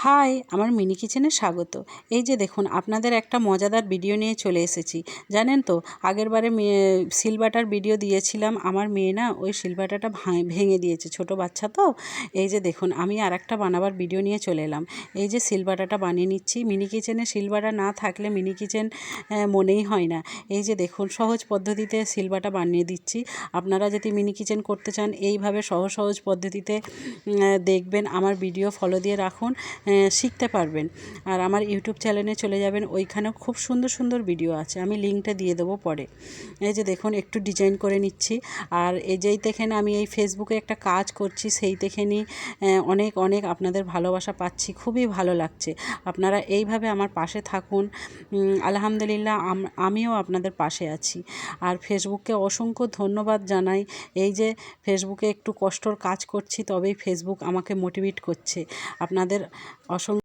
High, আমার mini কিচেনে স্বাগত। এই যে দেখুন, আপনাদের একটা মজাদার ভিডিও নিয়ে চলে এসেছি। জানেন তো, আগেরবারে শিলবাটার ভিডিও দিয়েছিলাম। আমার মেয়ে না ওই শিলবাটাটা ভেঙে দিয়েছে, ছোট বাচ্চা তো। এই যে দেখুন, আমি আর একটা বানাবার ভিডিও নিয়ে চলে এলাম। এই যে শিলবাটাটা বানিয়ে নিচ্ছি। মিনি কিচেনে শিলবাটা না থাকলে মিনি কিচেন মনেই হয় না। এই যে দেখুন, সহজ পদ্ধতিতে শিলবাটা বানিয়ে দিচ্ছি। আপনারা যদি মিনি কিচেন করতে চান, এইভাবে সহজ পদ্ধতিতে দেখবেন, আমার ভিডিও ফলো দিয়ে রাখুন, শিখতে পারবেন। আর আমার ইউটিউব চ্যানেলে চলে যাবেন, ওইখানেও খুব সুন্দর সুন্দর ভিডিও আছে, আমি লিঙ্কটা দিয়ে দেবো পরে। এই যে দেখুন, একটু ডিজাইন করে নিচ্ছি। আর যেই দেখেন আমি এই ফেসবুকে একটা কাজ করছি, সেই দেখেনি অনেক অনেক আপনাদের ভালোবাসা পাচ্ছি, খুবই ভালো লাগছে। আপনারা এইভাবে আমার পাশে থাকুন। আলহামদুলিল্লাহ, আমিও আপনাদের পাশে আছি। আর ফেসবুককে অসংখ্য ধন্যবাদ জানাই। এই যে ফেসবুকে একটু কষ্টর কাজ করছি, তবেই ফেসবুক আমাকে মোটিভেট করছে। আপনাদের অসংখ্য